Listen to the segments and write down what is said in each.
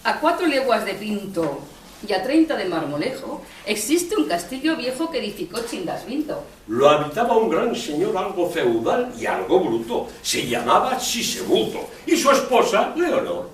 A 4 leguas de Pinto y a 30 de Marmolejo existe un castillo viejo que edificó Chindasvinto. Lo habitaba un gran señor algo feudal y algo bruto. Se llamaba Sisebuto y su esposa Leonor.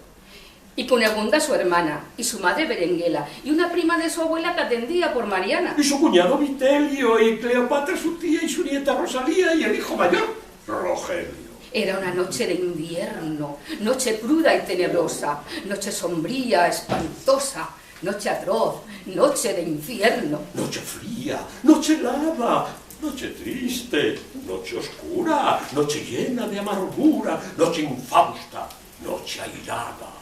Y Cunegunda su hermana, y su madre Berenguela, y una prima de su abuela que atendía por Mariana. Y su cuñado Vitelio, y Cleopatra su tía, y su nieta Rosalía, y el hijo mayor Rogelio. Era una noche de invierno, noche cruda y tenebrosa, noche sombría, espantosa, noche atroz, noche de infierno. Noche fría, noche helada, noche triste, noche oscura, noche llena de amargura, noche infausta, noche airada.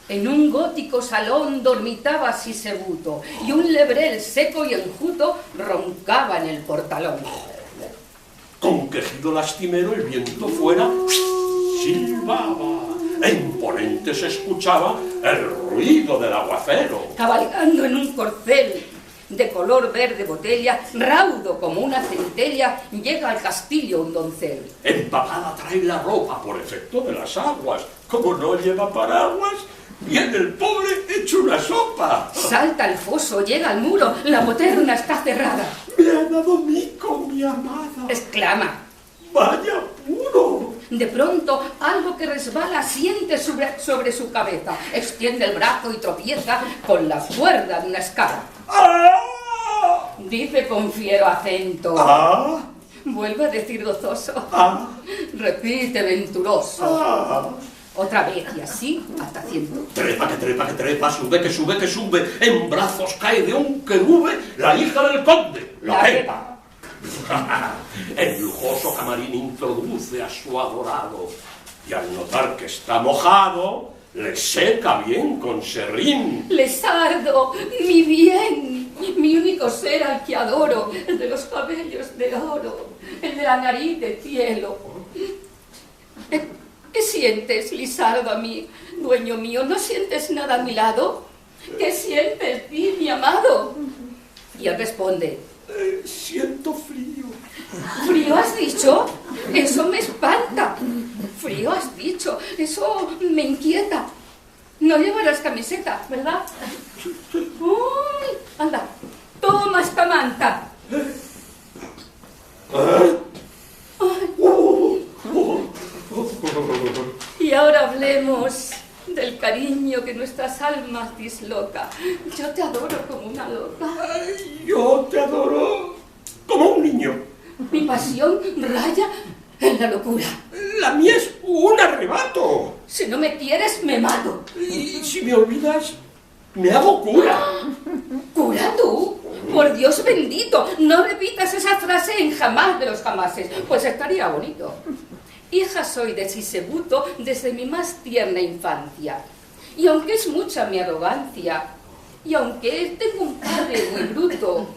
En un gótico salón dormitaba Sisebuto, y un lebrel seco y enjuto roncaba en el portalón. Con quejido lastimero el viento fuera silbaba. E imponente se escuchaba el ruido del aguacero. Cabalgando en un corcel de color verde botella, raudo como una centella, llega al castillo un doncel. Empapada trae la ropa por efecto de las aguas. Como no lleva paraguas, viene el pobre hecho una sopa. Salta al foso, llega al muro, la poterna está cerrada. Me ha dado mico, mi amada. Exclama. Vaya puro. De pronto, algo que resbala siente sobre su cabeza. Extiende el brazo y tropieza con la cuerda de una escala. ¡Ah! Dice con fiero acento. ¡Ah! Vuelve a decir gozoso. ¡Ah! Repite venturoso. ¡Ah! Otra vez y así hasta 100. Trepa, que trepa, que trepa, sube, que sube, que sube. En brazos cae de un querube la hija del conde, la Pepa. El lujoso camarín introduce a su adorado y al notar que está mojado, le seca bien con serrín. Lisardo, mi bien, mi único ser al que adoro, el de los cabellos de oro, el de la nariz de cielo. ¿Qué sientes, Lisardo, a mí, dueño mío? ¿No sientes nada a mi lado? ¿Qué sientes, ti, mi amado? Y él responde: siento frío. ¿Frío has dicho? Eso me espanta. Frío has dicho, eso me inquieta. No llevarás camiseta, ¿verdad? Uy, anda, toma esta manta. Y ahora hablemos del cariño que nuestras almas disloca. Yo te adoro como una loca. Ay, yo te adoro como un niño. Mi pasión raya en la locura. La mía es un arrebato. Si no me quieres, me mato. Y si me olvidas, me hago cura. ¿Cura tú? Por Dios bendito, no repitas esa frase en jamás de los jamases, pues estaría bonito. Hija soy de Sisebuto desde mi más tierna infancia. Y aunque es mucha mi arrogancia, y aunque tengo un padre muy bruto,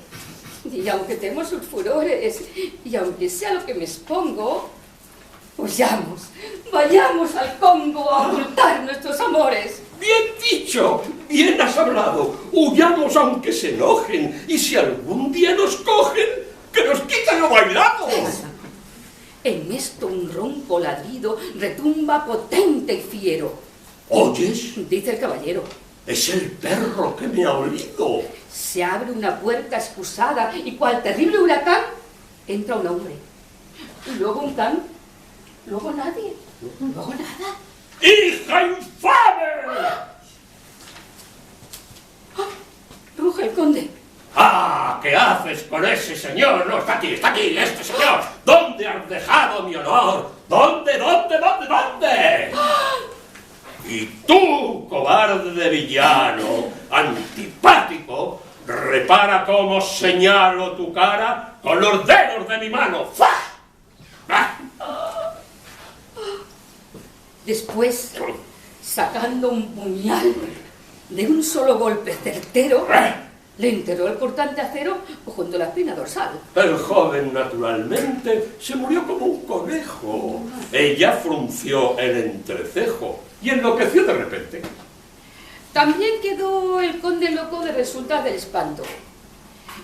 y aunque temo sus furores, y aunque sea lo que me expongo, vayamos al Congo a ocultar nuestros amores. Bien dicho, bien has hablado. Huyamos aunque se enojen, y si algún día nos cogen, que nos quiten lo bailado. En esto un ronco ladrido retumba potente y fiero. ¿Oyes? Dice el caballero. Es el perro que me ha olido. Se abre una puerta excusada y cual terrible huracán entra un hombre. Y luego un can, luego nadie, luego nada. ¡Hija infame! ¡Ah! Ruge el conde. ¡Ah! ¿Qué haces con ese señor? No, está aquí, este señor. ¿Dónde has dejado mi honor? ¿Dónde? Y tú, cobarde villano, antipático, repara cómo señalo tu cara con los dedos de mi mano. ¡Fa! ¡Ah! Después, sacando un puñal de un solo golpe certero, le enterró el cortante acero junto a la espina dorsal. El joven, naturalmente, se murió como un conejo. Ella frunció el entrecejo y enloqueció de repente. También quedó el conde loco de resultas del espanto.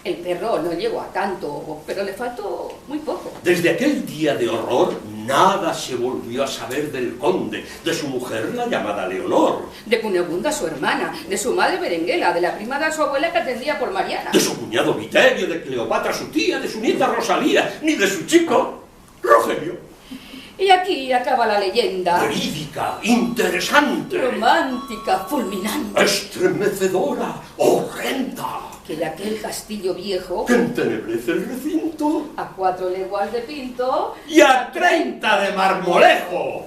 El perro no llegó a tanto, pero le faltó muy poco. Desde aquel día de horror, Nada se volvió a saber del conde, de su mujer, la llamada Leonor. De Cunegunda, su hermana, de su madre Berenguela, de la prima de su abuela que atendía por Mariana. De su cuñado Viterio, de Cleopatra, su tía, de su nieta Rosalía, ni de su chico, Rogelio. Y aquí acaba la leyenda. Verídica, interesante. Romántica, fulminante. Estremecedora, horrenda. Que de aquel castillo viejo, Que entenebrece el recinto. a 4 leguas de Pinto Y a 30 de Marmolejo.